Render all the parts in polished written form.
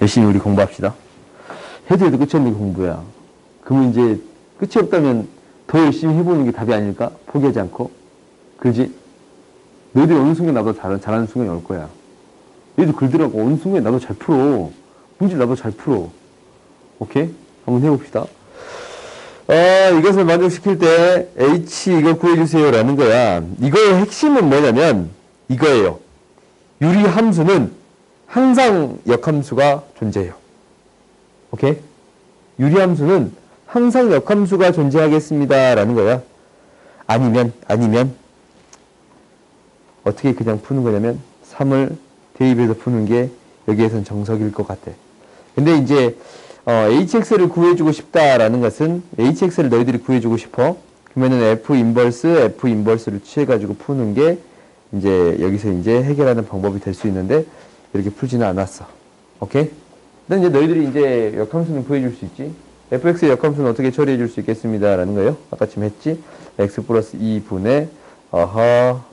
열심히 우리 공부합시다. 해도 끝이 없는 게 공부야. 그러면 이제 끝이 없다면 더 열심히 해보는 게 답이 아닐까? 포기하지 않고. 그지? 너희들이 어느 순간 나보다 잘하는 순간이 올 거야. 얘도 글들하고 어느 순간에 나도 잘 풀어. 문제 나도 잘 풀어. 오케이? 한번 해봅시다. 이것을 만족시킬 때 H 이거 구해주세요 라는 거야. 이거의 핵심은 뭐냐면 이거예요. 유리함수는 항상 역함수가 존재해요. 오케이? 유리함수는 항상 역함수가 존재하겠습니다 라는 거야. 아니면 어떻게 그냥 푸는 거냐면 3을 대입해서 푸는 게 여기에선 정석일 것 같아. 근데 이제 hx를 구해주고 싶다라는 것은 hx를 너희들이 구해주고 싶어. 그러면은 f 인버스를 취해가지고 푸는 게 이제 여기서 이제 해결하는 방법이 될 수 있는데 이렇게 풀지는 않았어. 오케이? 근데 이제 너희들이 이제 역함수는 구해줄 수 있지. fx의 역함수는 어떻게 처리해 줄 수 있겠습니다 라는 거예요. 아까 지금 했지. x 플러스 2분의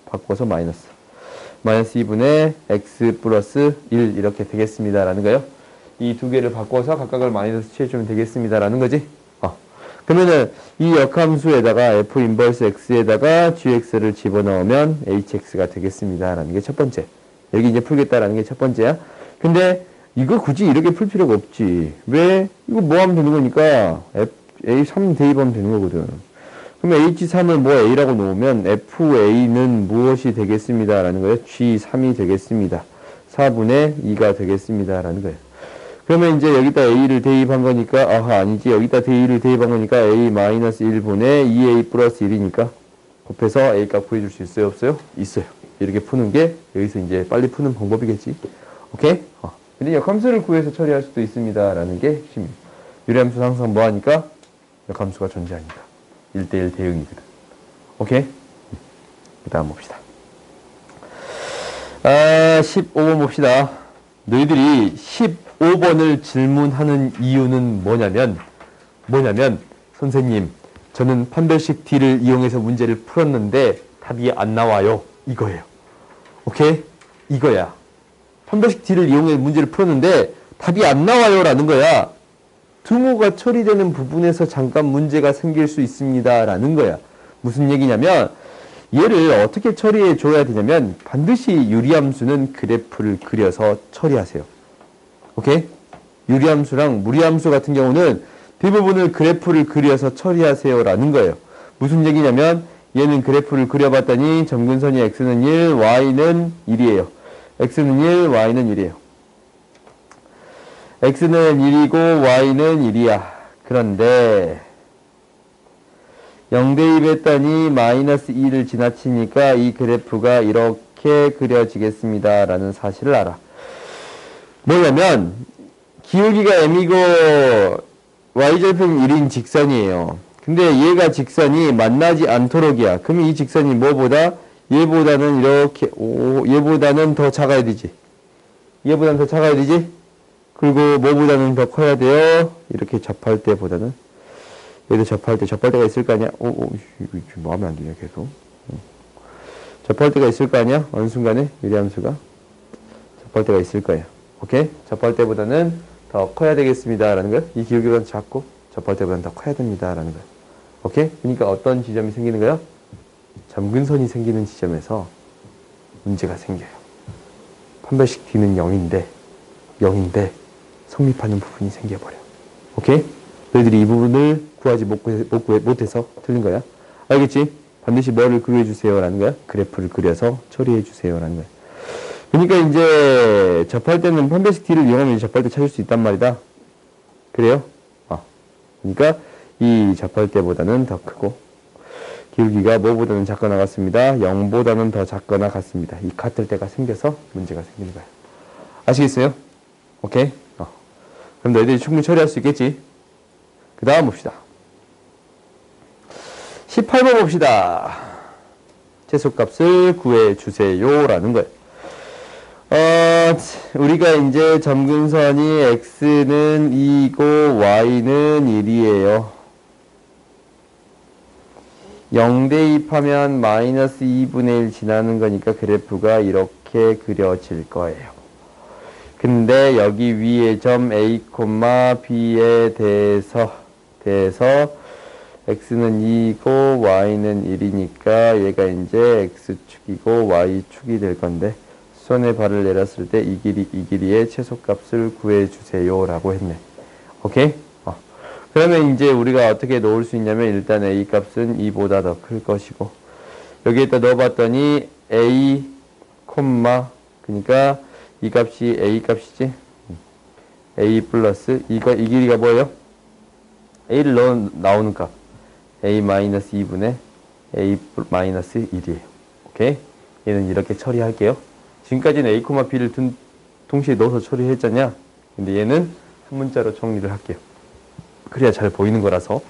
바꿔서 마이너스 2분의 x 플러스 1 이렇게 되겠습니다 라는 거예요. 이 두 개를 바꿔서 각각을 마이너스 취해주면 되겠습니다 라는 거지. 그러면은 이 역함수에다가 f 인버스 x에다가 gx를 집어넣으면 hx가 되겠습니다 라는 게 첫 번째. 여기 이제 풀겠다라는 게 첫 번째야. 근데 이거 굳이 이렇게 풀 필요가 없지. 왜? 이거 뭐 하면 되는 거니까 A3 대입하면 되는 거거든. 그러면 H3을 뭐 A라고 놓으면 FA는 무엇이 되겠습니다 라는 거예요. G3이 되겠습니다. 4분의 2가 되겠습니다 라는 거예요. 그러면 이제 여기다 A를 대입한 거니까 아니지. 여기다 A를 대입한 거니까 A-1분의 2A 플러스 1이니까 곱해서 A 값 구해줄 수 있어요? 없어요? 있어요. 이렇게 푸는 게 여기서 이제 빨리 푸는 방법이겠지. 오케이? 근데 역함수를 구해서 처리할 수도 있습니다 라는 게 핵심이에요. 유리함수는 항상 뭐 하니까? 역함수가 존재하니까. 1대1 대응이거든. 오케이? 그 다음 봅시다. 15번 봅시다. 너희들이 15번을 질문하는 이유는 뭐냐면 선생님 저는 판별식 D를 이용해서 문제를 풀었는데 답이 안 나와요. 이거예요. 오케이? 이거야. 판별식 D를 이용해 문제를 풀었는데 답이 안 나와요 라는 거야. 등호가 처리되는 부분에서 잠깐 문제가 생길 수 있습니다 라는 거야. 무슨 얘기냐면 얘를 어떻게 처리해 줘야 되냐면 반드시 유리함수는 그래프를 그려서 처리하세요. 오케이? 유리함수랑 무리함수 같은 경우는 대부분을 그래프를 그려서 처리하세요 라는 거예요. 무슨 얘기냐면 얘는 그래프를 그려봤더니 점근선이 x는 1, y는 1이에요. x는 1, y는 1이에요. x는 1이고 y는 1이야. 그런데 0 대입했더니 마이너스 2를 지나치니까 이 그래프가 이렇게 그려지겠습니다 라는 사실을 알아. 뭐냐면 기울기가 m이고 y절편 1인 직선이에요. 근데 얘가 직선이 만나지 않도록이야. 그러면 이 직선이 뭐보다? 얘보다는 이렇게 얘보다는 더 작아야 되지. 얘보다는 더 작아야 되지. 그리고 뭐보다는 더 커야 돼요. 이렇게 접할 때보다는. 얘도 접할 때가 있을 거 아니야. 이거 마음에 안 드냐 계속. 접할 때가 있을 거 아니야. 어느 순간에 유리함수가 접할 때가 있을 거예요. 오케이? 접할 때보다는 더 커야 되겠습니다 라는 거예요. 이 기울기가 작고 접할 때보다는 더 커야 됩니다 라는 거예요. 오케이? 그러니까 어떤 지점이 생기는 거예요? 점근선이 생기는 지점에서 문제가 생겨요. 판별식 D는 0인데 성립하는 부분이 생겨버려. 오케이? 너희들이 이 부분을 구하지 못해서 틀린 거야. 알겠지? 반드시 뭐를 그려주세요 라는 거야? 그래프를 그려서 처리해주세요 라는 거야. 그러니까 이제 접할 때는 판별식 D를 이용하면 접할 때 찾을 수 있단 말이다. 그래요? 그러니까 이 접할 때보다는 더 크고 기울기가 뭐보다는 작거나 같습니다. 0보다는 더 작거나 같습니다. 이 같을 때가 생겨서 문제가 생기는 거야. 아시겠어요? 오케이? 그럼 너희들이 충분히 처리할 수 있겠지? 그 다음 봅시다. 18번 봅시다. 최소값을 구해주세요 라는 거예요. 우리가 이제 점근선이 x는 2이고 y는 1이에요. 0 대입하면 마이너스 2분의 1 지나는 거니까 그래프가 이렇게 그려질 거예요. 근데 여기 위에 점 A, B에 대해서 x는 2이고 y는 1이니까 얘가 이제 x축이고 y축이 될 건데 수선의 발을 내렸을 때 이 길이의 최소값을 구해주세요 라고 했네. 오케이? 그러면 이제 우리가 어떻게 놓을 수 있냐면 일단 a 값은 2보다 더 클 것이고 여기에다 넣어봤더니 a, 그러니까 이 값이 a 값이지. a 플러스 이 길이가 뭐예요? a를 나오는 값 a-2분의 a-1이에요. 오케이? 얘는 이렇게 처리할게요. 지금까지는 a, b를 동시에 넣어서 처리했잖냐? 근데 얘는 한 문자로 정리를 할게요. 그래야 잘 보이는 거라서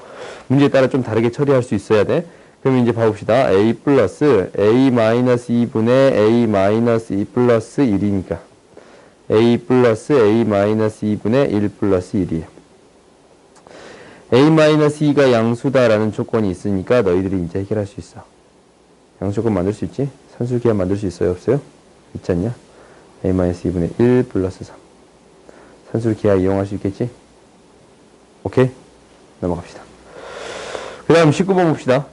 문제에 따라 좀 다르게 처리할 수 있어야 돼. 그럼 이제 봐봅시다. a 플러스 a-2분의 a-2 플러스 1이니까 a 플러스 a-2분의 1 플러스 1이에요. a-2가 양수다라는 조건이 있으니까 너희들이 이제 해결할 수 있어. 양수조건 만들 수 있지? 산술기하 만들 수 있어요? 없어요? 있지 않냐? a-2분의 1 플러스 3 산술기하 이용할 수 있겠지? 오케이? 넘어갑시다. 그 다음 19번 봅시다.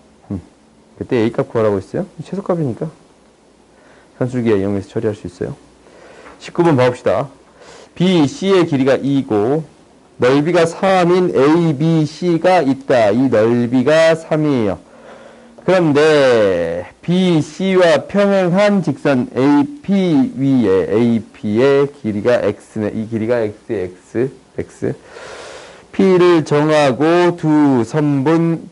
그때 A값 구하라고 했어요? 최소값이니까 산술기하 이용해서 처리할 수 있어요. 19번 봐봅시다. B, C의 길이가 2고 넓이가 3인 A, B, C가 있다. 이 넓이가 3이에요. 그런데 B, C와 평행한 직선 AP 위에 AP의 길이가 X네. 이 길이가 X. P를 정하고 두 선분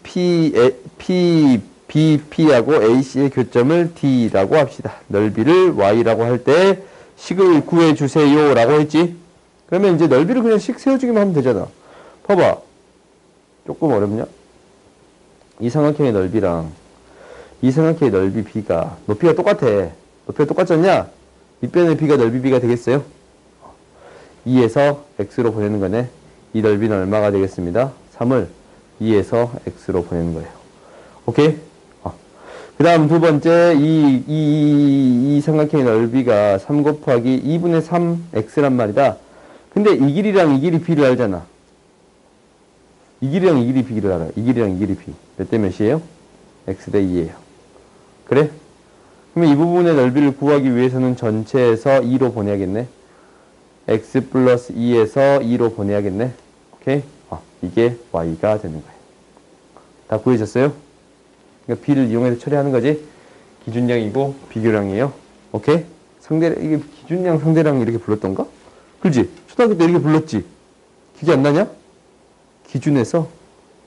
BP하고 AC의 교점을 D라고 합시다. 넓이를 Y라고 할 때 식을 구해주세요 라고 했지. 그러면 이제 넓이를 그냥 식 세워주기만 하면 되잖아. 봐봐. 조금 어렵냐? 이 삼각형의 넓이랑 이 삼각형의 넓이 B가 높이가 똑같아. 높이가 똑같지 않냐? 밑변의 B가 넓이 B가 되겠어요? 2에서 X로 보내는 거네. 이 넓이는 얼마가 되겠습니다? 3을 2에서 X로 보내는 거예요. 오케이? 그 다음 두 번째, 이 삼각형의 넓이가 3 곱하기 2분의 3X란 말이다. 근데 이 길이랑 이 길이 B를 알잖아. 이 길이랑 이 길이 B를 알아. 이 길이랑 이 길이 B. 몇 대 몇이에요? X 대 2예요. 그래? 그러면 이 부분의 넓이를 구하기 위해서는 전체에서 2로 보내야겠네. X 플러스 2에서 2로 보내야겠네. 오케이? 이게 Y가 되는 거예요. 다 구해졌어요? 그러니까 B를 이용해서 처리하는 거지. 기준량이고 비교량이에요. 오케이? 이게 기준량, 상대량 이렇게 불렀던가? 그렇지? 초등학교 때 이렇게 불렀지? 기억이 안 나냐? 기준에서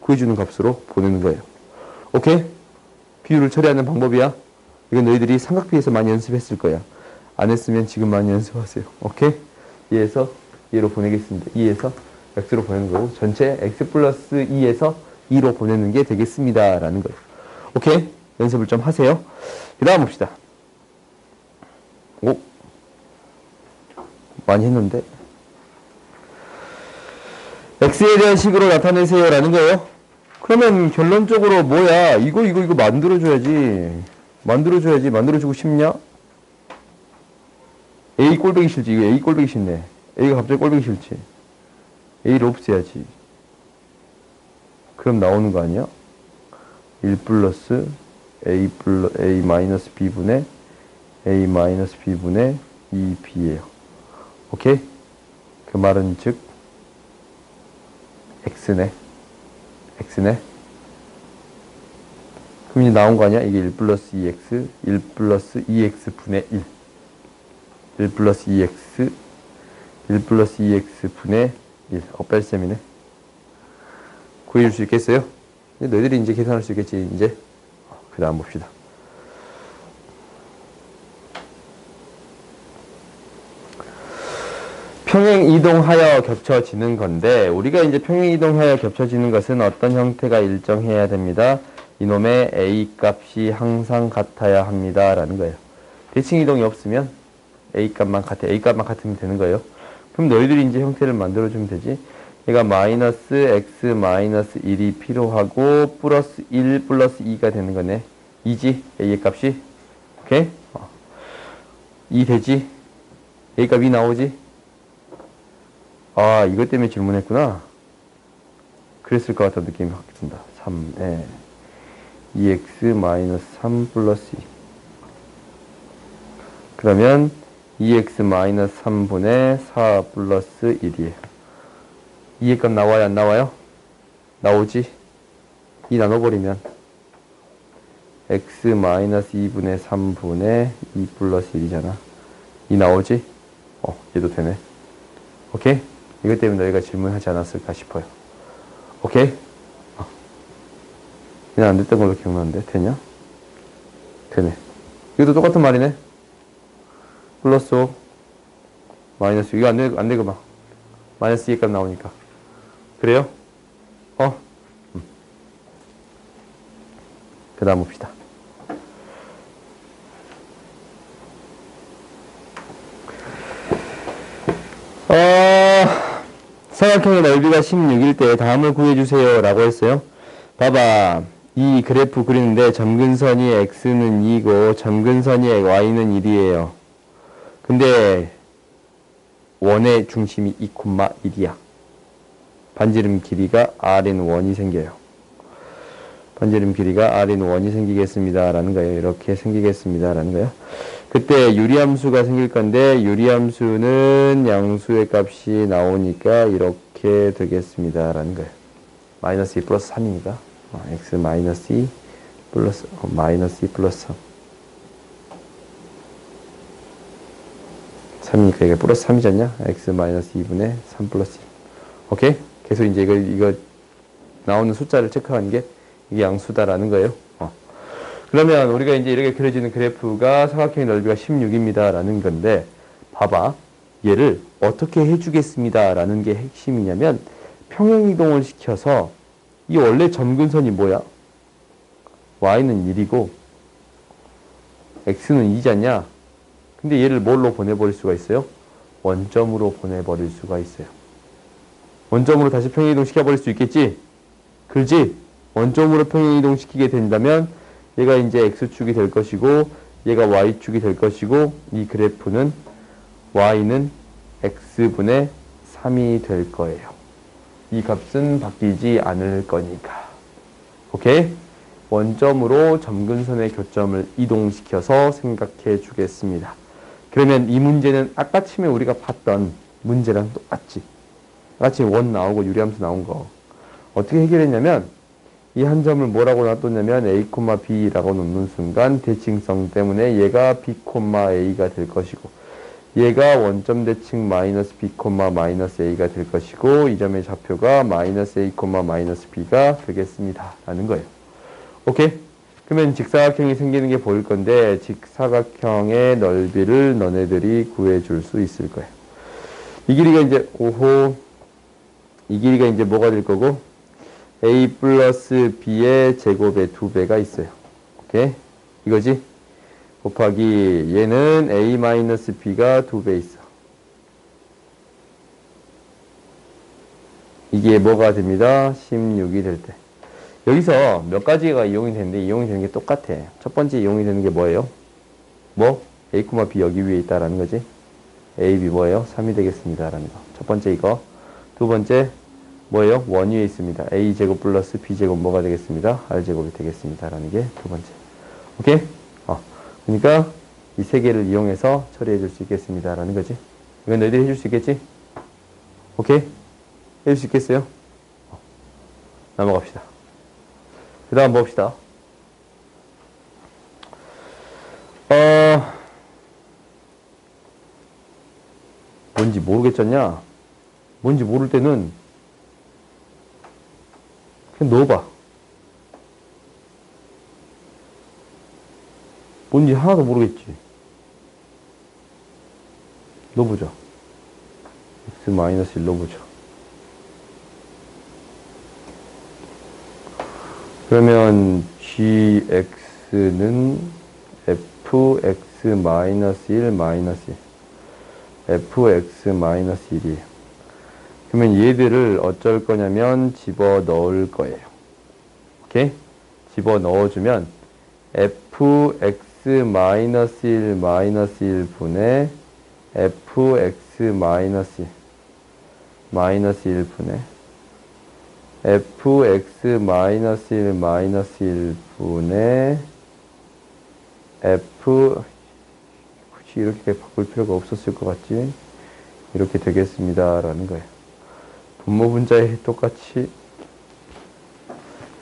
구해주는 값으로 보내는 거예요. 오케이? 비율을 처리하는 방법이야. 이건 너희들이 삼각비에서 많이 연습했을 거야. 안 했으면 지금 많이 연습하세요. 오케이? 2에서 2로 보내겠습니다. 2에서 X로 보내는 거고 전체 X 플러스 2에서 2로 보내는 게 되겠습니다. 라는 거예요. 오케이? 연습을 좀 하세요. 그 다음 봅시다. 오, 많이 했는데. X에 대한 식으로 나타내세요. 라는 거예요. 그러면 결론적으로 뭐야? 이거 만들어줘야지. 만들어주고 싶냐? A 꼴보기 싫지. 이거 A 꼴보기 싫네. A가 갑자기 꼴보기 싫지. A를 없애야지. 그럼 나오는 거 아니야? 1 플러스 A 마이너스 B분의 A 마이너스 B분의 2B예요. 오케이? 그 말은 즉 X네. 그럼 이제 나온 거 아니야? 이게 1 플러스 2X, 1 플러스 2X 분의 1. 1 플러스 2X, 1 플러스 2X 분의 1. 뺄셈이네. 구해줄 수 있겠어요? 너희들이 이제 계산할 수 있겠지, 이제. 그 다음 봅시다. 평행 이동하여 겹쳐지는 건데, 우리가 이제 평행 이동하여 겹쳐지는 것은 어떤 형태가 일정해야 됩니다. 이놈의 A 값이 항상 같아야 합니다. 라는 거예요. 대칭 이동이 없으면 A 값만 같으면 되는 거예요. 그럼 너희들이 이제 형태를 만들어주면 되지. 얘가 마이너스 X 마이너스 1이 필요하고, 플러스 1 플러스 2가 되는 거네. 2지? A의 값이. 오케이? 2 되지? A 값이 나오지? 아, 이것 때문에 질문했구나. 그랬을 것 같다는 느낌이 확 든다. 3에 2x-3 플러스 2. 그러면 2x-3분의 4 플러스 1이에요. 2의 값 나와요? 안 나와요? 나오지? 2 나눠버리면 x-2분의 3분의 2 플러스 1이잖아. 2 나오지? 얘도 되네. 오케이? 이것 때문에 너희가 질문하지 않았을까 싶어요. 오케이? 그냥 안 됐던 걸로 기억나는데 되냐? 되네. 이것도 똑같은 말이네. 플러스 5 마이너스 6. 이거 안 되고 막 마이너스 2의 값 나오니까. 그래요? 그 다음 봅시다. 삼각형의 넓이가 16일 때 다음을 구해주세요 라고 했어요. 봐봐. 이 그래프 그리는데 점근선이 x는 2고 점근선이 y는 1이에요. 근데 원의 중심이 2,1이야. 반지름 길이가 rn1이 생겨요. 반지름 길이가 rn1이 생기겠습니다 라는 거예요. 이렇게 생기겠습니다 라는 거예요. 그때 유리함수가 생길 건데 유리함수는 양수의 값이 나오니까 이렇게 되겠습니다 라는 거예요. 마이너스 2 플러스 3이니까 x 마이너스 2 플러스 마이너스 2 플러스 3 3이니까 이게 플러스 3이잖냐? x 마이너스 2분의 3 플러스 2. 오케이? 계속 이제 이거 나오는 숫자를 체크하는 게 이게 양수다라는 거예요. 그러면 우리가 이제 이렇게 그려지는 그래프가 삼각형의 넓이가 16입니다 라는 건데, 봐봐. 얘를 어떻게 해주겠습니다 라는 게 핵심이냐면, 평행이동을 시켜서 이 원래 점근선이 뭐야? y는 1이고 x는 2잖냐? 근데 얘를 뭘로 보내버릴 수가 있어요? 원점으로 보내버릴 수가 있어요. 원점으로 다시 평행이동 시켜버릴 수 있겠지? 그렇지? 원점으로 평행이동 시키게 된다면 얘가 이제 x축이 될 것이고 얘가 y축이 될 것이고 이 그래프는 y는 x분의 3이 될 거예요. 이 값은 바뀌지 않을 거니까. 오케이? 원점으로 점근선의 교점을 이동시켜서 생각해 주겠습니다. 그러면 이 문제는 아까 처음에 우리가 봤던 문제랑 똑같지. 아까 원 나오고 유리함수 나온 거. 어떻게 해결했냐면 이 한 점을 뭐라고 놔뒀냐면 a, b라고 놓는 순간 대칭성 때문에 얘가 b, a가 될 것이고 얘가 원점 대칭 마이너스 b, 마이너스 a가 될 것이고 이 점의 좌표가 마이너스 a, 마이너스 b가 되겠습니다. 라는 거예요. 오케이? 그러면 직사각형이 생기는 게 보일 건데 직사각형의 넓이를 너네들이 구해줄 수 있을 거예요. 이 길이가 이제 5호, 이 길이가 이제 뭐가 될 거고 a 플러스 b의 제곱의 2배가 있어요. 오케이? 이거지? 곱하기 얘는 a 마이너스 b가 2배 있어. 이게 뭐가 됩니다? 16이 될 때. 여기서 몇 가지가 이용이 되는데 이용이 되는 게 똑같아. 첫 번째 이용이 되는 게 뭐예요? 뭐? a, b 여기 위에 있다라는 거지. a, b 뭐예요? 3이 되겠습니다. 라는 거. 첫 번째 이거. 두 번째 뭐예요? 원 위에 있습니다. a제곱 플러스 b제곱 뭐가 되겠습니다? r제곱이 되겠습니다. 라는 게 두 번째. 오케이? 그러니까 이 세 개를 이용해서 처리해 줄 수 있겠습니다. 라는 거지. 이건 너희들이 해줄 수 있겠지? 오케이? 해줄 수 있겠어요? 넘어갑시다. 그 다음 봅시다. 뭔지 모르겠잖냐? 뭔지 모를 때는 그냥 넣어봐. 뭔지 하나도 모르겠지. 넣어보자. x-1 넣어보자. 그러면 gx는 fx-1 마이너스 fx-1이에요. 그러면 얘들을 어쩔 거냐면 집어 넣을 거예요. 오케이? 집어 넣어주면 fx-1 마이너스 1분의 fx-1 마이너스 1분의 fx 마이너스 1 마이너스 1분의 f 굳이 이렇게 바꿀 필요가 없었을 것 같지? 이렇게 되겠습니다 라는 거예요. 분모 분자에 똑같이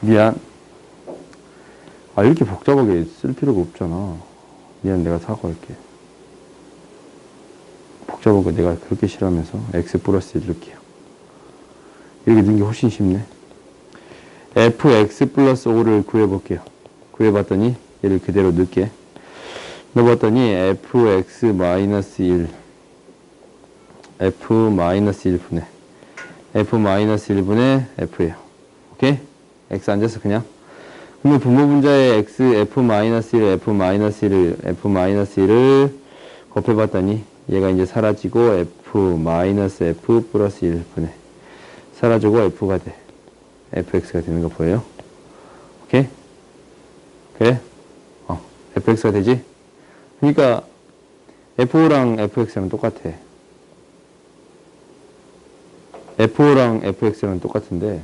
미안. 이렇게 복잡하게 쓸 필요가 없잖아. 미안, 내가 사과할게. 복잡한 거 내가 그렇게 싫어하면서 x 플러스 1 이렇게요. 이렇게 넣는 게 훨씬 쉽네. fx 플러스 5를 구해볼게요. 구해봤더니 얘를 그대로 넣을게. 넣어봤더니 fx 마이너스 1 f 마이너스 1분의 f 마이너스 1분의 f예요. 오케이? x 앉아서 그냥. 그러면 분모 분자에 x f 마이너스 1 f 마이너스 1을 f 마이너스 1을 곱해봤더니 얘가 이제 사라지고 f 마이너스 f 플러스 1분의 사라지고 f가 돼. fx가 되는 거 보여요? 오케이? 그래? fx가 되지? 그러니까 f5랑 fx랑 똑같아. f5랑 fx랑 똑같은데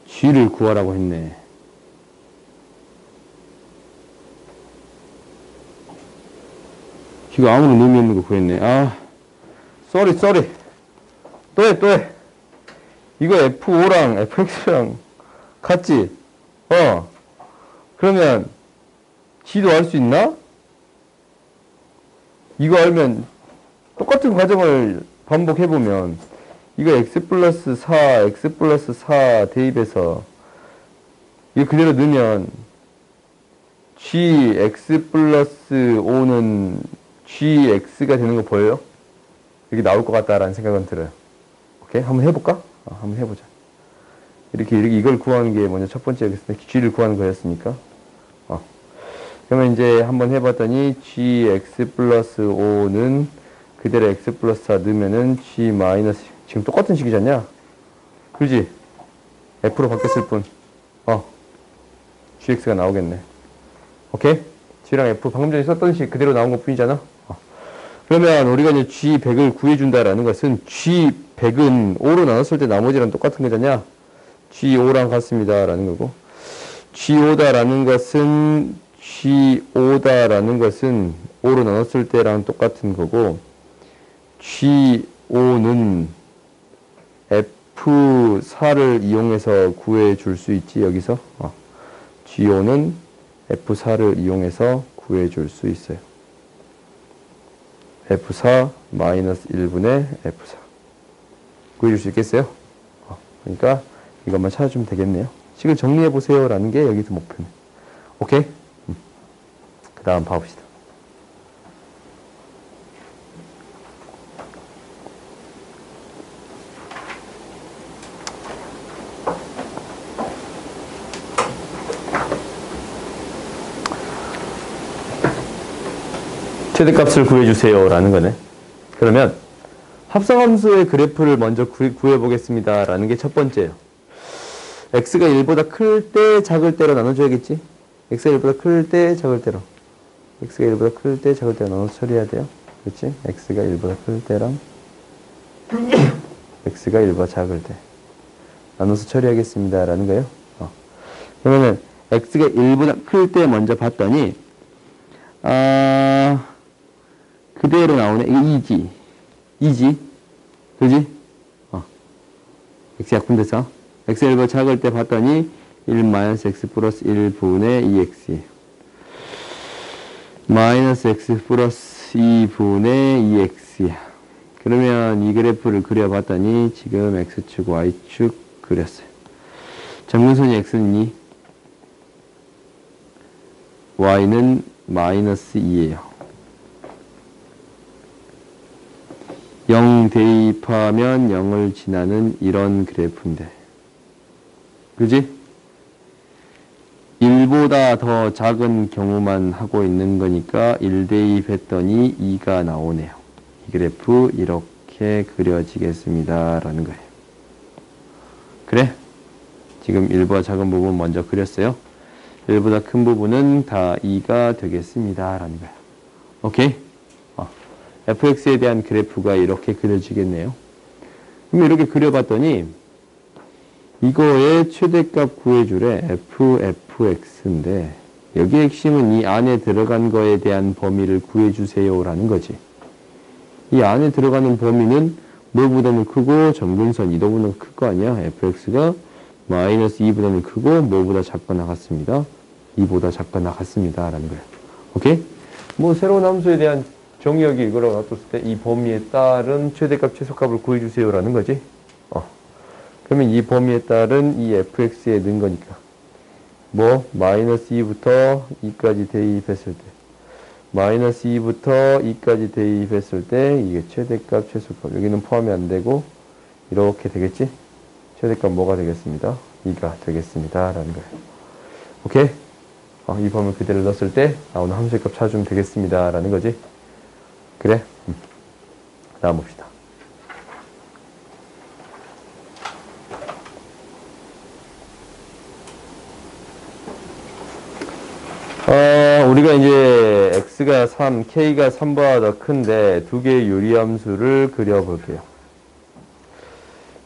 g를 구하라고 했네. g가 아무런 의미 없는 거 구했네. 쏘리. 또 해. 이거 f5랑 fx랑 같지? 그러면 g도 알 수 있나? 이거 알면 똑같은 과정을 반복해보면 이거 x 플러스 4 대입해서 이거 그대로 넣으면 gx 플러스 5는 gx가 되는 거 보여요? 이렇게 나올 것 같다라는 생각은 들어요. 오케이? 한번 해볼까? 한번 해보자. 이렇게 이걸 구하는 게 먼저 첫 번째 g를 구하는 거였으니까. 그러면 이제 한번 해봤더니 gx 플러스 5는 그대로 x 플러스 4 넣으면은 g 마이너스 지금 똑같은 식이잖냐? 그지? f로 바뀌었을 뿐. gx가 나오겠네. 오케이? g랑 f 방금 전에 썼던 식 그대로 나온 것 뿐이잖아? 그러면 우리가 이제 g100을 구해준다라는 것은 g100은 5로 나눴을 때 나머지랑 똑같은 거잖냐? g5랑 같습니다. 라는 거고. g5다라는 것은 5로 나눴을 때랑 똑같은 거고, g5는 f4를 이용해서 구해줄 수 있지, 여기서. g5는 f4를 이용해서 구해줄 수 있어요. f4 마이너스 1분의 f4 구해줄 수 있겠어요? 그러니까 이것만 찾아주면 되겠네요. 식을 정리해보세요 라는 게 여기서 목표네. 오케이? 그 다음 봐봅시다. 최대값을 구해주세요 라는 거네. 그러면 합성함수의 그래프를 먼저 구해보겠습니다 라는 게 첫 번째예요. x가 1보다 클 때 작을 때로 나눠줘야겠지? x가 1보다 클 때 작을 때로. x가 1보다 클 때 작을 때로 나눠서 처리해야 돼요. 그렇지? x가 1보다 클 때랑 x가 1보다 작을 때 나눠서 처리하겠습니다 라는 거예요. 그러면은 x가 1보다 클 때 먼저 봤더니 그대로 나오네. 이거 2지. 그지? x 약분돼서. x 1보다 작을 때 봤더니 1 마이너스 x 플러스 1분의 2x. 마이너스 x 플러스 2분의 2x. 그러면 이 그래프를 그려봤더니 지금 x축, y축 그렸어요. 점근선이 x는 2, y는 마이너스 2예요. 0 대입하면 0을 지나는 이런 그래프인데. 그지? 1보다 더 작은 경우만 하고 있는 거니까 1 대입했더니 2가 나오네요. 이 그래프 이렇게 그려지겠습니다. 라는 거예요. 그래? 지금 1보다 작은 부분 먼저 그렸어요. 1보다 큰 부분은 다 2가 되겠습니다. 라는 거예요. 오케이? fx에 대한 그래프가 이렇게 그려지겠네요. 그럼 이렇게 그려봤더니 이거의 최대값 구해주래. fx인데 여기 핵심은 이 안에 들어간 거에 대한 범위를 구해주세요라는 거지. 이 안에 들어가는 범위는 뭐보다는 크고 점근선 이도보다는 클 거 아니야. fx가 마이너스 2보다는 크고 뭐보다 작거나 같습니다. 2보다 작거나 같습니다. 라는 거예요. 오케이? 뭐 새로운 함수에 대한 정의역이 이거라고 놔뒀을 때 이 범위에 따른 최대값 최소값을 구해주세요 라는 거지. 그러면 이 범위에 따른 이 fx에 넣은 거니까 뭐 마이너스 2부터 2까지 대입했을 때 마이너스 2부터 2까지 대입했을 때 이게 최대값 최소값 여기는 포함이 안 되고 이렇게 되겠지? 최대값 뭐가 되겠습니다? 2가 되겠습니다 라는 거예요. 오케이? 이 범위 그대로 넣었을 때 나오는 함수의 값 찾아주면 되겠습니다 라는 거지. 그래? 다음 봅시다. 우리가 이제 x가 3, k가 3보다 더 큰데 두 개의 유리함수를 그려볼게요.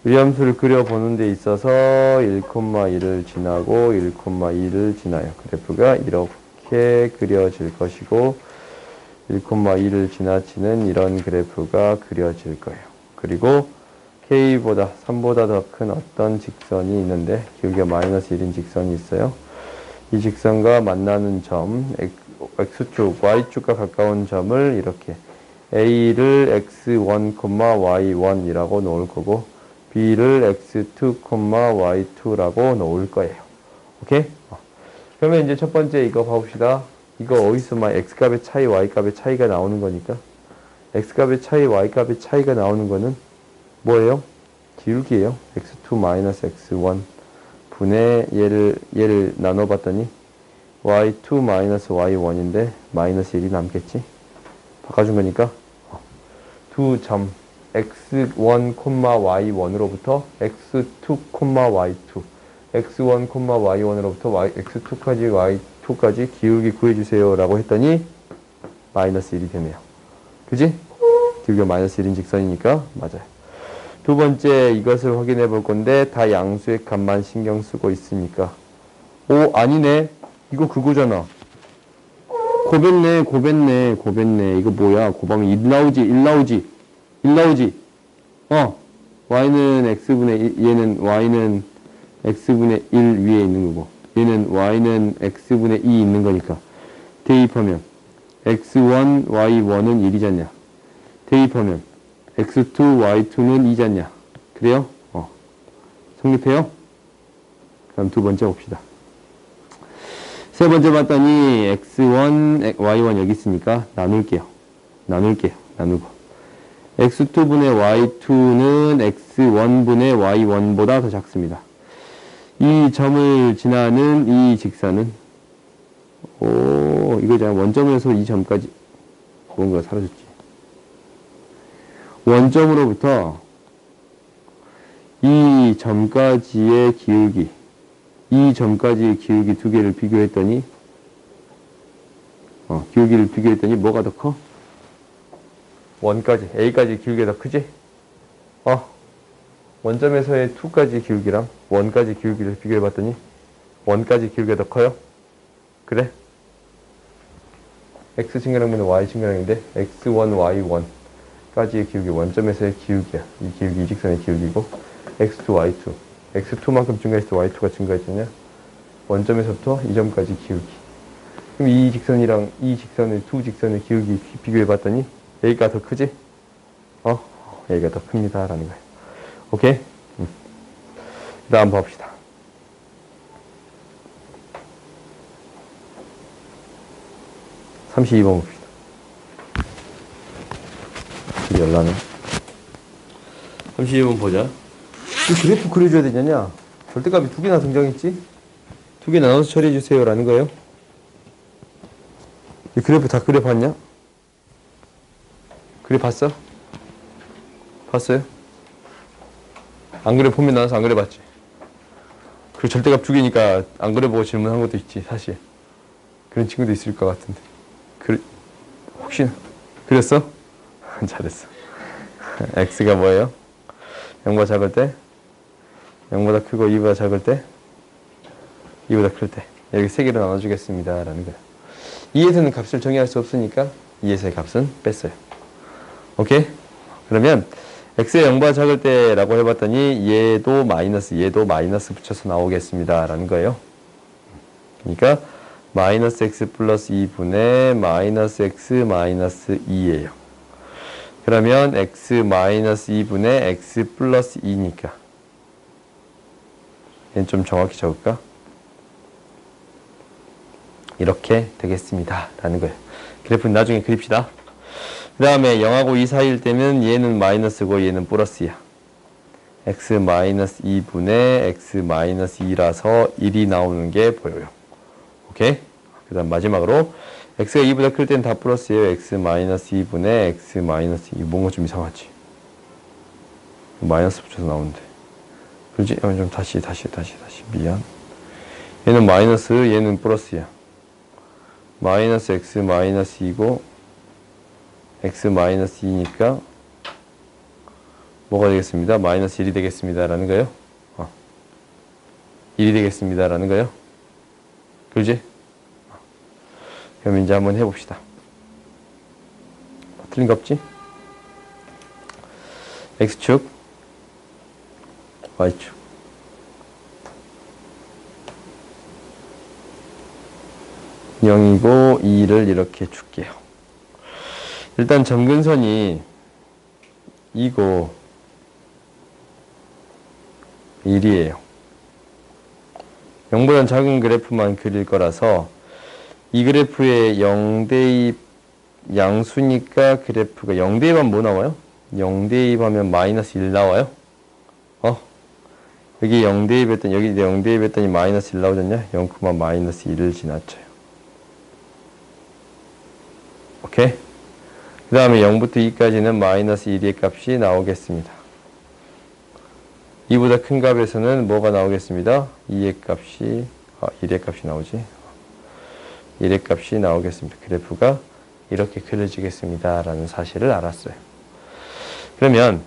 유리함수를 그려보는 데 있어서 1,1을 지나고 1,2를 지나요. 그래프가 이렇게 그려질 것이고 1,2를 지나치는 이런 그래프가 그려질 거예요. 그리고 k보다 3보다 더 큰 어떤 직선이 있는데 기울기가 마이너스 1인 직선이 있어요. 이 직선과 만나는 점, x축, y축과 가까운 점을 이렇게 a를 x1, y1이라고 놓을 거고 b를 x2, y2라고 놓을 거예요. 오케이? 그러면 이제 첫 번째 이거 봐봅시다. 이거 어디서만 x값의 차이, y값의 차이가 나오는 거니까 x값의 차이, y값의 차이가 나오는 거는 뭐예요? 기울기예요. x2 x1 분의 얘를 나눠봤더니 y2 y1인데 마이너스 1이 남겠지? 바꿔준 거니까 두 점 x1, y1으로부터 x2, y2 x1, y1으로부터 x2까지 y2까지 기울기 구해주세요 라고 했더니 마이너스 1이 되네요. 그지? 기울기가 마이너스 1인 직선이니까 맞아요. 두 번째 이것을 확인해 볼 건데 다 양수의 값만 신경 쓰고 있으니까 아니네. 이거 그거잖아. 고뱉네. 이거 뭐야? 곱하면 1 나오지. y는 x분의 1, 얘는 y는 x분의 1 위에 있는 거고 얘는 y는 x분의 2 있는 거니까 대입하면 x1, y1은 1이잖냐. 대입하면 x2, y2는 2잖냐. 그래요? 성립해요? 그럼 두 번째 봅시다. 세 번째 봤더니 x1, y1 여기 있으니까 나눌게요. 나누고 x2분의 y2는 x1분의 y1보다 더 작습니다. 이 점을 지나는 이 직선은 이거잖아. 원점에서 이 점까지 뭔가 사라졌지. 원점으로부터 이 점까지의 기울기, 이 점까지의 기울기 두 개를 비교했더니 기울기를 비교했더니 뭐가 더 커? 원까지, A까지 기울기가 더 크지? 원점에서의 2까지 기울기랑 원까지 기울기를 비교해봤더니 원까지 기울기가 더 커요? 그래? X 증가량분의 Y 증가량인데 X1, Y1까지의 기울기, 원점에서의 기울기야. 이 기울기, 이 직선의 기울기고 X2, Y2. X2만큼 증가했을 때 Y2가 증가했잖냐? 원점에서부터 이 점까지 기울기. 그럼 이 직선이랑 이 직선의 두 직선의 기울기 비교해봤더니 A가 더 크지? A가 더 큽니다. 라는 거예요. 오케이? 그 다음 봅시다. (32번) 봅시다. 열나네. 32번 보자. 이 그래프 그려줘야 되냐냐? 절대값이 두 개나 등장했지? 두 개 나눠서 처리해주세요. 라는 거예요. 이 그래프 다 그려봤냐? 그려봤어? 봤어요? 안 그래 보면 나눠서 안 그려봤지? 그리고 절대값 두 개니까 안 그려보고 질문한 것도 있지, 사실. 그런 친구도 있을 것 같은데. 혹시 그렸어? 잘했어. x가 뭐예요? 0보다 작을 때, 0보다 크고 2보다 작을 때, 2보다 클 때. 여기 세 개로 나눠주겠습니다. 라는 거예요. 2에서는 값을 정의할 수 없으니까 2에서의 값은 뺐어요. 오케이? 그러면 x의 0보다 작을 때라고 해봤더니 얘도 마이너스 붙여서 나오겠습니다. 라는 거예요. 그러니까 마이너스 x 플러스 2분의 마이너스 x 마이너스 2예요. 그러면 x 마이너스 2분의 x 플러스 2니까 얘는 좀 정확히 적을까? 이렇게 되겠습니다. 라는 거예요. 그래프는 나중에 그립시다. 그 다음에 0하고 2 사이일 때면 얘는 마이너스고 얘는 플러스야. x 마이너스 2분의 x 마이너스 2라서 1이 나오는 게 보여요. 오케이? 그 다음 마지막으로 x가 2보다 클 때는 다 플러스예요. x 마이너스 2분의 x 마이너스 2. 뭔가 좀 이상하지? 마이너스 붙여서 나오는데. 그렇지? 좀 다시. 미안. 얘는 마이너스, 얘는 플러스야. 마이너스 x 마이너스 2고 x 마이너스 2니까 뭐가 되겠습니다? 마이너스 1이 되겠습니다. 라는 거예요. 1이 되겠습니다. 라는 거예요. 그렇지? 그럼 이제 한번 해봅시다. 틀린 거 없지? x축, y축. (0이고) 2를 이렇게 줄게요. 일단 점근선이 2고 1이에요. 0보다 작은 그래프만 그릴 거라서 이 그래프에 0대2 양수니까 그래프가 0대2 하면 뭐 나와요? 0대2 하면 마이너스 1 나와요? 여기 0대2 했더니 여기 0대2 했더니 마이너스 1 나오잖냐? 0, 마이너스 1을 지나쳐요. 오케이? 그 다음에 0부터 2까지는 마이너스 1의 값이 나오겠습니다. 2보다 큰 값에서는 뭐가 나오겠습니다? 2의 값이 1의 값이 나오지? 1의 값이 나오겠습니다. 그래프가 이렇게 그려지겠습니다. 라는 사실을 알았어요. 그러면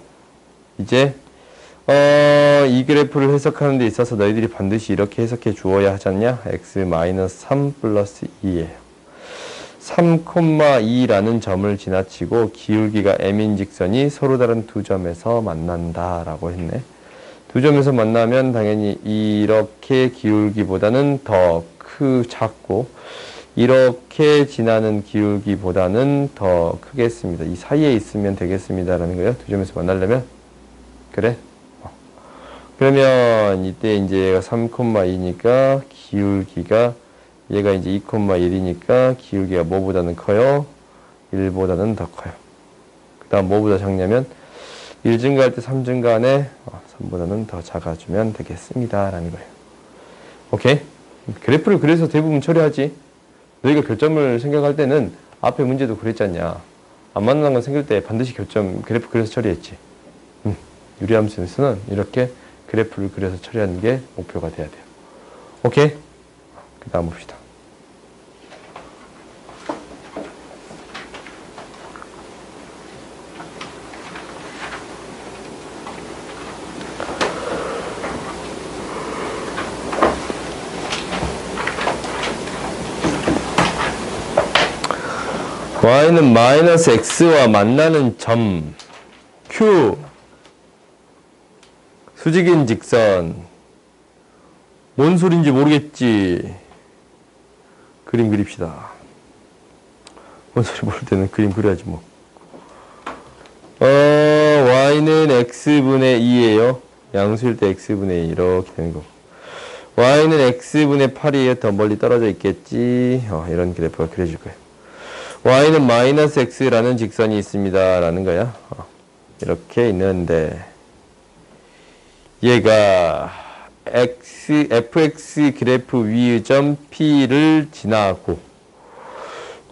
이제 이 그래프를 해석하는 데 있어서 너희들이 반드시 이렇게 해석해 주어야 하지 않냐? x-3 플러스 2예요. 3,2라는 점을 지나치고 기울기가 m인 직선이 서로 다른 두 점에서 만난다 라고 했네. 두 점에서 만나면 당연히 이렇게 기울기보다는 더 작고 이렇게 지나는 기울기보다는 더 크겠습니다. 이 사이에 있으면 되겠습니다 라는 거예요. 두 점에서 만나려면. 그래? 그러면 이때 이제 얘가 3,2니까 기울기가 얘가 이제 2,1이니까 기울기가 뭐보다는 커요? 1보다는 더 커요. 그 다음 뭐보다 작냐면 1 증가할 때 3 증가하네. 3보다는 더 작아주면 되겠습니다. 라는 거예요. 오케이? 그래프를 그래서 대부분 처리하지. 너희가 결점을 생각할 때는 앞에 문제도 그랬잖냐. 안 맞는 건 생길 때 반드시 그래프 그려서 처리했지. 유리함수에서는 이렇게 그래프를 그려서 처리하는 게 목표가 돼야 돼요. 오케이? 그 다음 봅시다. y는 마이너스 x와 만나는 점 q 수직인 직선. 뭔 소린지 모르겠지. 그림 그립시다. 뭔 소리 모를 때는 그림 그려야지 뭐. y는 x분의 2예요. 양수일 때 x분의 2 이렇게 되는 거. y는 x분의 8이에요. 더 멀리 떨어져 있겠지. 이런 그래프가 그려질 거예요. y는 마이너스 x라는 직선이 있습니다. 라는 거야. 이렇게 있는데 얘가 fx 그래프 위의 점 P를 지나고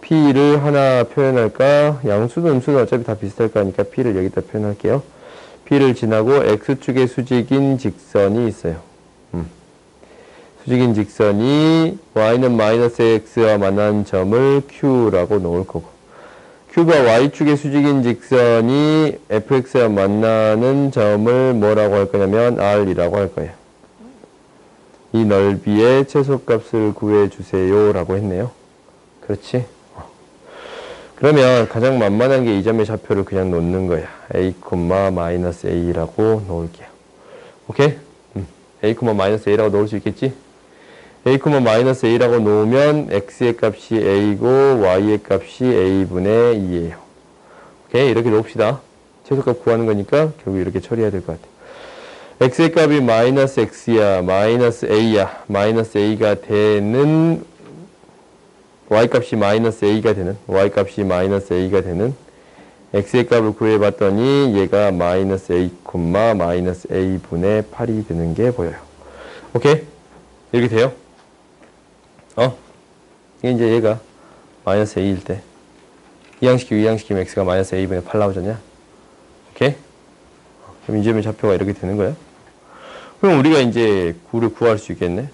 P를 하나 표현할까? 양수든 음수든 어차피 다 비슷할 거니까 P를 여기다 표현할게요. P를 지나고 X축의 수직인 직선이 있어요. 수직인 직선이 Y는 마이너스 X와 만난 점을 Q라고 놓을 거고 Q가 Y축의 수직인 직선이 fx와 만나는 점을 뭐라고 할 거냐면 R이라고 할 거예요. 이 넓이의 최소값을 구해주세요 라고 했네요. 그렇지? 그러면 가장 만만한 게 이 점의 좌표를 그냥 놓는 거야. a, A라고 놓을게요. 오케이? a, A라고 놓을 수 있겠지? a, A라고 놓으면 x의 값이 a고 y의 값이 a분의 2예요. 오케이? 이렇게 놓읍시다. 최소값 구하는 거니까 결국 이렇게 처리해야 될 것 같아요. x의 값이 마이너스 x야, 마이너스 a야, 마이너스 a가 되는 y값이 마이너스 a가 되는 x의 값을 구해봤더니 얘가 마이너스 a, 마이너스 a분의 8이 되는 게 보여요. 오케이? 이렇게 돼요? 이게 이제 얘가 마이너스 a일 때 이항시키면 x가 마이너스 a분의 8 나오잖냐? 오케이? 그럼 이 점의 좌표가 이렇게 되는 거야. 그럼 우리가 이제 9를 구할 수 있겠네?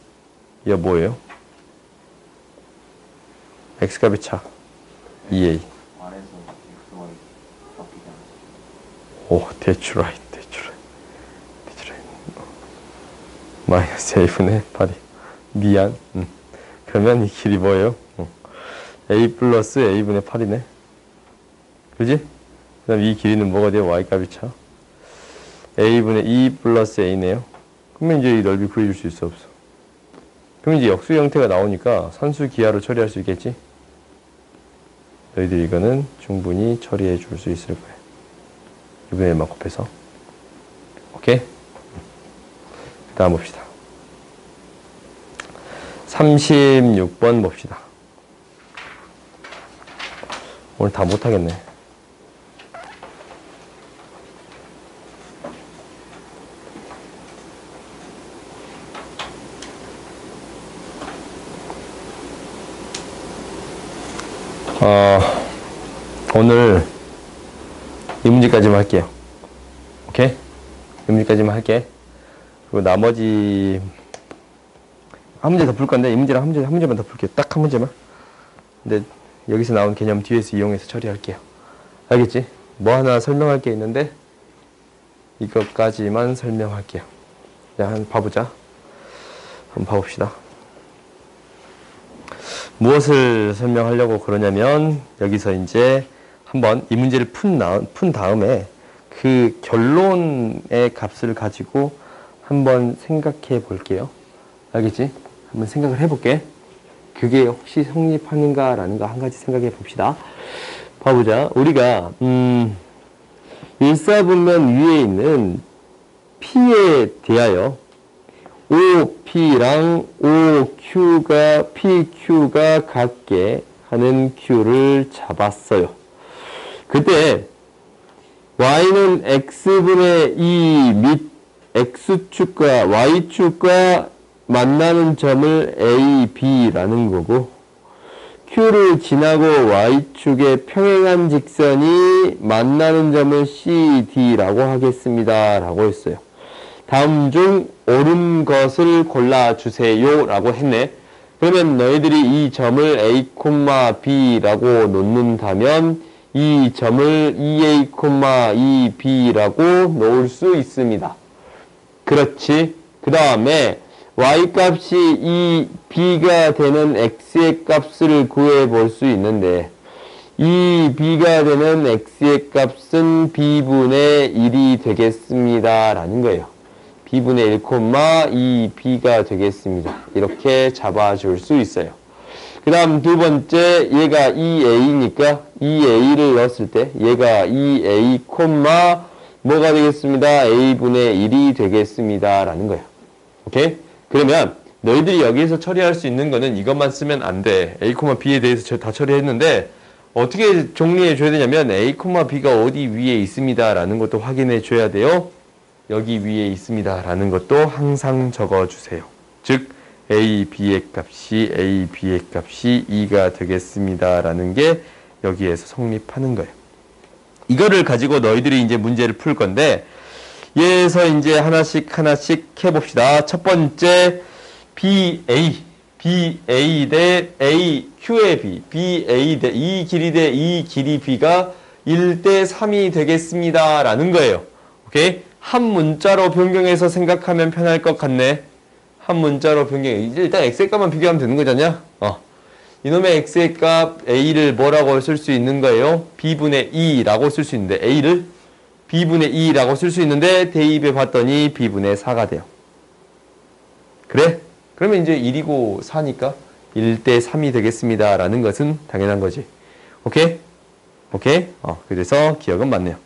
얘가 뭐예요? x값의 차 2a. 오, that's right. 마이너스 a분의 8이. 미안. 그러면 이 길이 뭐예요? a 플러스 a분의 8이네. 그지? 그 다음 이 길이는 뭐가 돼요? y값이 차 a분의 2 플러스 a네요. 그러면 이제 이 넓이 구해줄 수 있어, 없어? 그럼 이제 역수 형태가 나오니까 산수 기하로 처리할 수 있겠지? 너희들이 이거는 충분히 처리해 줄 수 있을 거야. 2분의 1만 곱해서. 오케이? 다음 봅시다. 36번 봅시다. 오늘 다 못하겠네. 오늘 이 문제까지만 할게요. 오케이? 이 문제까지만 할게. 그리고 나머지 한 문제 더 풀 건데 이 문제랑 한 문제만 더 풀게요. 딱 한 문제만. 근데 여기서 나온 개념 뒤에서 이용해서 처리할게요. 알겠지? 뭐 하나 설명할 게 있는데 이것까지만 설명할게요. 자, 한번 봐보자. 한번 봐봅시다. 무엇을 설명하려고 그러냐면 여기서 이제 한번 이 문제를 푼 다음에 그 결론의 값을 가지고 한번 생각해 볼게요. 알겠지? 한번 생각을 해볼게. 그게 혹시 성립하는가라는 거 한 가지 생각해 봅시다. 봐보자. 우리가 일사분면 위에 있는 P에 대하여 OP랑 OQ가 PQ가 같게 하는 Q를 잡았어요. 그때 Y는 X분의 2 및 X축과 Y축과 만나는 점을 A, B라는 거고 Q를 지나고 Y축에 평행한 직선이 만나는 점을 C, D라고 하겠습니다. 라고 했어요. 다음 중 옳은 것을 골라주세요. 라고 했네. 그러면 너희들이 이 점을 A, B라고 놓는다면 이 점을 EA, EB라고 놓을 수 있습니다. 그렇지. 그 다음에 Y값이 이 B가 되는 X의 값을 구해볼 수 있는데 이 B가 되는 X의 값은 B분의 1이 되겠습니다. 라는 거예요. B분의 1, 2B가 되겠습니다. 이렇게 잡아줄 수 있어요. 그 다음 두 번째, 얘가 2A니까 2A를 넣었을 때 얘가 2A, 뭐가 되겠습니다? A분의 1이 되겠습니다. 라는 거예요. 오케이? 그러면 너희들이 여기에서 처리할 수 있는 거는 이것만 쓰면 안 돼. A, B에 대해서 다 처리했는데 어떻게 정리해 줘야 되냐면 A, B가 어디 위에 있습니다. 라는 것도 확인해 줘야 돼요. 여기 위에 있습니다. 라는 것도 항상 적어 주세요. 즉 A, B의 값이 2가 되겠습니다. 라는 게 여기에서 성립하는 거예요. 이거를 가지고 너희들이 이제 문제를 풀 건데 얘에서 이제 하나씩 해봅시다. 첫 번째 BA BA 대 A, Q의 B, BA 대 이 길이 대 이 길이 B가 1대 3이 되겠습니다. 라는 거예요. 오케이? 한 문자로 변경해서 생각하면 편할 것 같네. 한 문자로 변경해. 이제 일단 x의 값만 비교하면 되는 거잖냐? 이놈의 x의 값 a를 뭐라고 쓸 수 있는 거예요? b분의 2라고 쓸 수 있는데 a를 b분의 2라고 쓸 수 있는데 대입해 봤더니 b분의 4가 돼요. 그래? 그러면 이제 1이고 4니까 1대 3이 되겠습니다. 라는 것은 당연한 거지. 오케이? 오케이? 그래서 기억은 맞네요.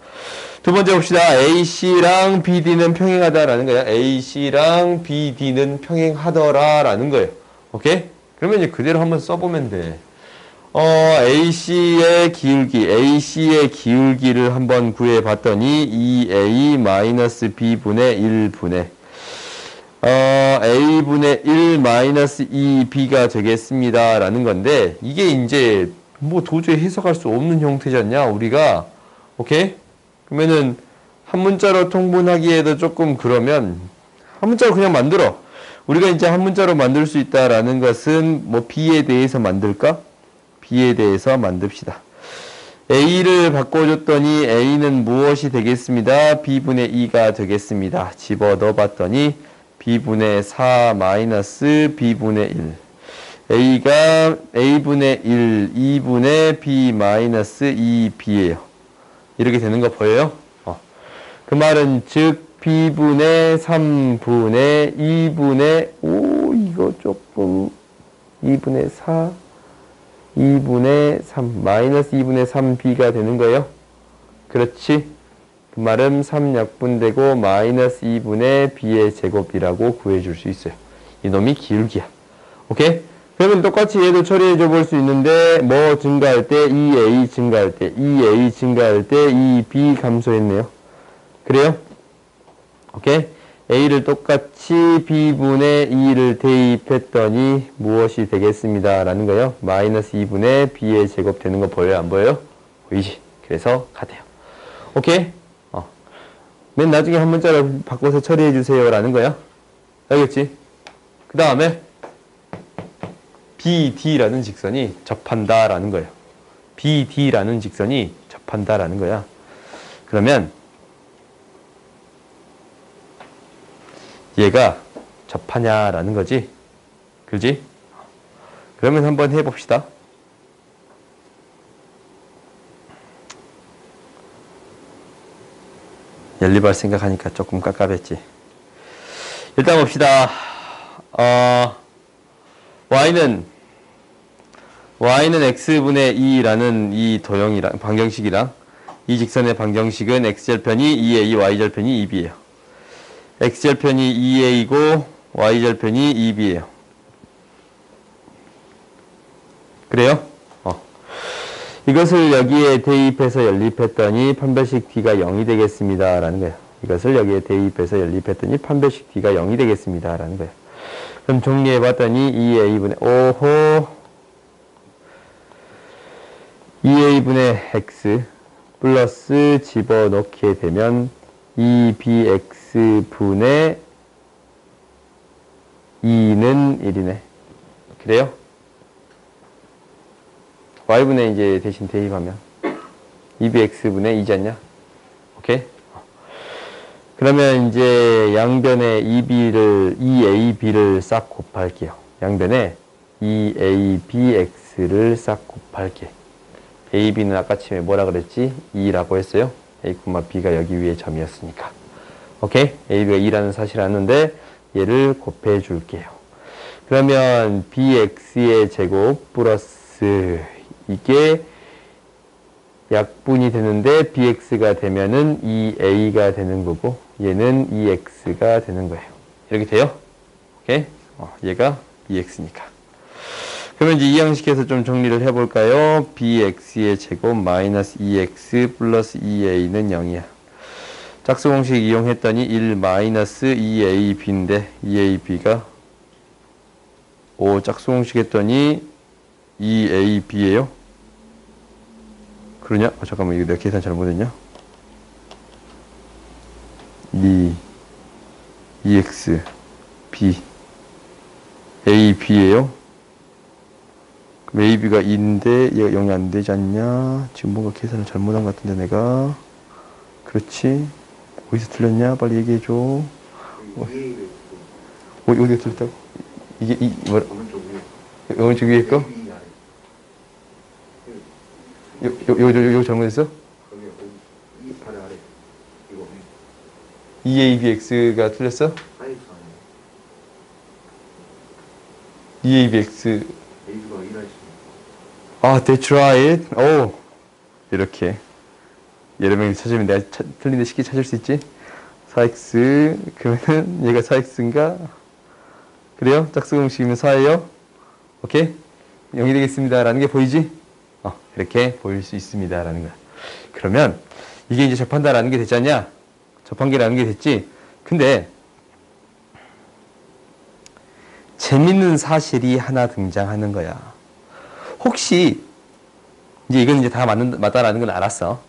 두 번째 봅시다. AC랑 BD는 평행하다라는 거야. AC랑 BD는 평행하더라라는 거예요. 오케이? 그러면 이제 그대로 한번 써보면 돼. AC의 기울기를 한번 구해봤더니 2A-B분의 1분의 A분의 1 마이너스 2B가 되겠습니다. 라는 건데, 이게 이제 뭐 도저히 해석할 수 없는 형태잖냐, 우리가. 오케이? 그러면은 한 문자로 통분하기에도 조금 그러면 한 문자로 그냥 만들어. 우리가 이제 한 문자로 만들 수 있다라는 것은 뭐 B에 대해서 만들까? B에 대해서 만듭시다. A를 바꿔줬더니 A는 무엇이 되겠습니다? B분의 2가 되겠습니다. 집어넣어 봤더니 B분의 4 마이너스 B분의 1. A가 A분의 1, 2분의 B 마이너스 2B예요. 이렇게 되는 거 보여요? 그 말은 즉 B분의 3분의 2분의 이거 조금 2분의 4 2분의 3 마이너스 2분의 3B가 되는 거예요. 그렇지? 그 말은 3약분되고 마이너스 2분의 B의 제곱이라고 구해줄 수 있어요. 이놈이 기울기야. 오케이? 그러면 똑같이 얘도 처리해줘 볼 수 있는데 뭐 증가할 때 2A 증가할 때 2A 증가할 때 2B 감소했네요. 그래요? 오케이? A를 똑같이 B분의 2를 대입했더니 무엇이 되겠습니다. 라는 거예요. 마이너스 2분의 B의 제곱 되는 거 보여요? 안 보여요? 보이지? 그래서 같아요. 오케이? 맨 나중에 한 문자로 바꿔서 처리해 주세요. 라는 거야. 알겠지? 그 다음에 BD라는 직선이 접한다. 라는 거예요. BD라는 직선이 접한다. 라는 거야. 그러면 얘가 접하냐라는 거지. 그지? 그러면 한번 해봅시다. 연립할 생각하니까 조금 깝깝했지. 일단 봅시다. y는 x분의 2라는 이 도형이랑 방정식이랑 이 직선의 방정식은 x절편이 2a, y절편이 2b예요. x절편이 2a이고 y절편이 2b예요. 그래요? 이것을 여기에 대입해서 연립했더니 판별식 d가 0이 되겠습니다. 라는 거예요. 이것을 여기에 대입해서 연립했더니 판별식 d가 0이 되겠습니다. 라는 거예요. 그럼 정리해봤더니 2a분의 2a분의 x 플러스 집어넣게 되면 2bx분의 2는 1이네. 그래요? y분의 이제 대신 대입하면 2bx분의 2지 않냐? 오케이? 그러면 이제 양변에 2ab를 싹 곱할게요. 양변에 2abx를 싹 곱할게. ab는 아까 처음에 뭐라 그랬지? 2라고 했어요. a, b가 여기 위에 점이었으니까. 오케이? a가 2라는 사실을 아는데 얘를 곱해 줄게요. 그러면 bx의 제곱 플러스 이게 약분이 되는데 bx가 되면은 2a가 되는 거고 얘는 2x가 되는 거예요. 이렇게 돼요? 오케이? 얘가 2x니까. 그러면 이제 이 양식에서 좀 정리를 해볼까요? bx의 제곱 마이너스 2x 플러스 2a는 0이야. 짝수 공식 이용했더니 1 마이너스 2ab인데 2ab가 짝수 공식 했더니 2ab예요? 그러냐? 잠깐만, 이거 내가 계산 잘못했냐? 2x b a b예요? 그럼 AB가 2인데 얘가 0이 안 되지 않냐? 지금 뭔가 계산을 잘못한 것 같은데 내가. 그렇지. 어디서 틀렸냐? 빨리 얘기해줘. 어디가 틀렸다고? 이게 뭐라? 오른쪽 위에 거? 요 잘못했어? 2ABX가 틀렸어? EABX. 아, that's right. 오. 이렇게. 여러 명이 찾으면 내가 틀린데 쉽게 찾을 수 있지? 4X. 그러면은 얘가 4X인가? 그래요? 짝수공식이면 4예요? 오케이? 0이 되겠습니다. 라는 게 보이지? 이렇게 보일 수 있습니다. 라는 거야. 그러면 이게 이제 접한다라는 게 되지 않냐? 접한계라는 게 됐지? 근데 재밌는 사실이 하나 등장하는 거야. 혹시 이제 이건 이제 다 맞다라는 건 알았어.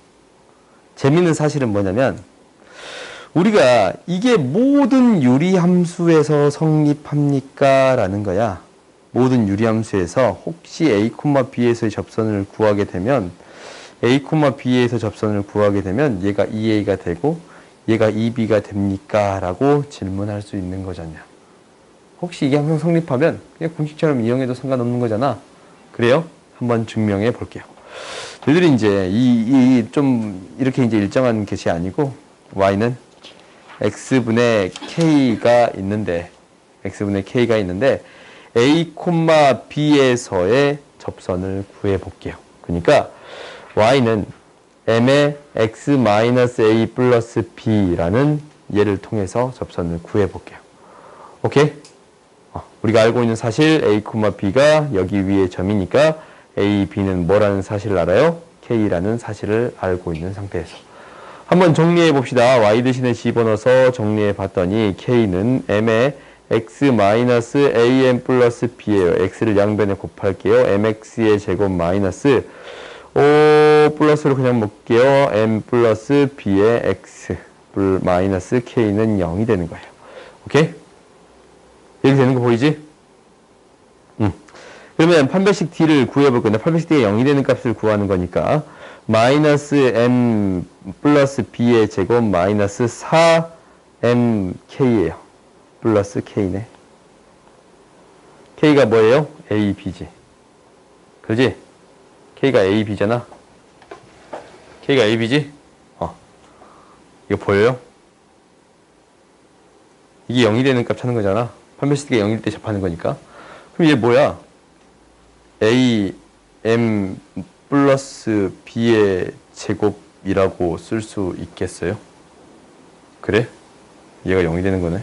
재밌는 사실은 뭐냐면 우리가 이게 모든 유리함수에서 성립합니까? 라는 거야. 모든 유리함수에서 혹시 A, B에서의 접선을 구하게 되면 A, B에서 접선을 구하게 되면 얘가 2A가 되고 얘가 2B가 됩니까? 라고 질문할 수 있는 거잖냐. 혹시 이게 항상 성립하면 그냥 공식처럼 이용해도 상관없는 거잖아. 그래요? 한번 증명해 볼게요. 너희들이 이제 좀 이렇게 이제 일정한 것이 아니고 y는 x분의 k가 있는데 a, b에서의 접선을 구해 볼게요. 그러니까 y는 m의 x-a 플러스 b라는 예를 통해서 접선을 구해 볼게요. 오케이? 우리가 알고 있는 사실 a, b가 여기 위에 점이니까 a, b는 뭐라는 사실을 알아요? k라는 사실을 알고 있는 상태에서 한번 정리해 봅시다. y 대신에 집어넣어서 정리해 봤더니 k는 m의 x-am 플러스 b예요. x를 양변에 곱할게요. mx의 제곱 마이너스 플러스로 그냥 먹게요. m 플러스 b의 x 마이너스 k는 0이 되는 거예요. 오케이? 이렇게 되는 거 보이지? 그러면 판별식 d를 구해볼 건데 판별식 d가 0이 되는 값을 구하는 거니까 마이너스 m 플러스 b의 제곱 마이너스 4mk예요. 플러스 k네. k가 뭐예요? a, b지. 그러지? k가 a, b잖아. k가 a, b지? 이거 보여요? 이게 0이 되는 값 찾는 거잖아. 판별식 d가 0일 때 접하는 거니까. 그럼 얘 뭐야? a, m 플러스 b의 제곱이라고 쓸 수 있겠어요? 그래? 얘가 0이 되는 거네.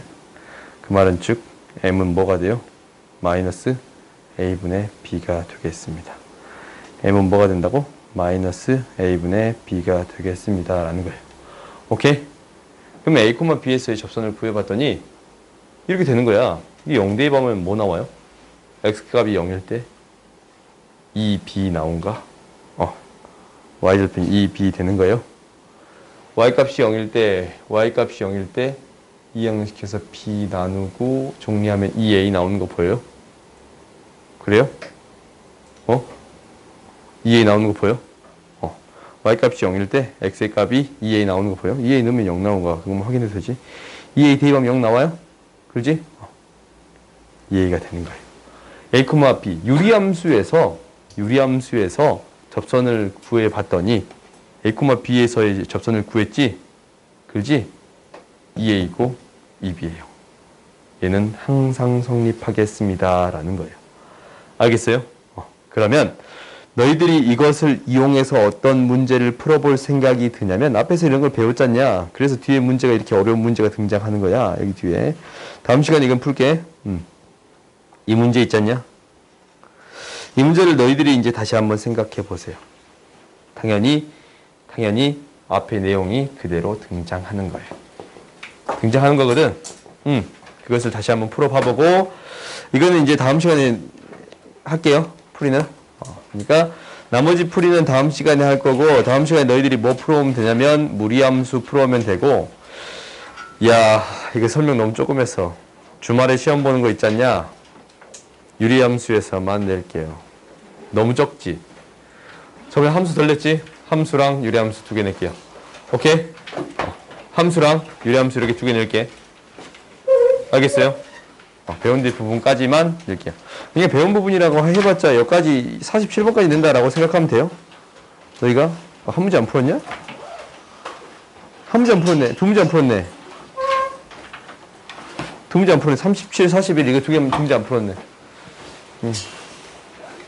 그 말은 즉 m은 뭐가 돼요? 마이너스 a분의 b가 되겠습니다. m은 뭐가 된다고? 마이너스 a분의 b가 되겠습니다. 라는 거예요. 오케이? 그러면 a, b에서의 접선을 구해봤더니 이렇게 되는 거야. 이게 0 대입하면 뭐 나와요? x값이 0일 때 2b 나온가? y절편 2b 되는 거예요. y값이 0일 때 이항시켜서 b 나누고 정리하면 2a 나오는 거 보여요? 그래요? 2a 나오는 거 보여? y값이 0일 때 x의 값이 2a 나오는 거 보여? 2a 넣으면 0 나온 거야. 그거만 확인해도 되지. 2a 대입하면 0 나와요? 그러지? 2a가 되는 거예요. a, b 유리함수에서 접선을 구해봤더니 a, b에서의 접선을 구했지? 그러지? 2a이고 2b예요. 얘는 항상 성립하겠습니다. 라는 거예요. 알겠어요? 그러면 너희들이 이것을 이용해서 어떤 문제를 풀어볼 생각이 드냐면 앞에서 이런 걸 배웠잖냐. 그래서 뒤에 문제가 이렇게 어려운 문제가 등장하는 거야. 여기 뒤에. 다음 시간에 이건 풀게. 이 문제 있잖냐. 이 문제를 너희들이 이제 다시 한번 생각해 보세요. 당연히 앞에 내용이 그대로 등장하는 거예요. 등장하는 거거든. 그것을 다시 한번 풀어봐보고 이거는 이제 다음 시간에 할게요. 풀이는. 그러니까 나머지 풀이는 다음 시간에 할 거고 다음 시간에 너희들이 뭐 풀어오면 되냐면 무리함수 풀어오면 되고 야 이거 설명 너무 조금 했어. 주말에 시험 보는 거 있잖냐. 유리함수에서만 낼게요. 너무 적지? 저번에 함수 덜 냈지? 함수랑 유리함수 2개 낼게요. 오케이? 함수랑 유리함수 이렇게 2개 낼게. 알겠어요? 배운 부분까지만 낼게요. 이게 배운 부분이라고 해봤자 여기까지 47번까지 낸다라고 생각하면 돼요. 너희가 한 문제 안 풀었냐? 한 문제 안 풀었네. 두 문제 안 풀었네. 두 문제 안 풀었네. 37, 41 이거 두 문제 안 풀었네.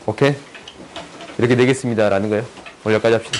오케이? 이렇게 내겠습니다 라는 거예요. 오늘 여기까지 합시다.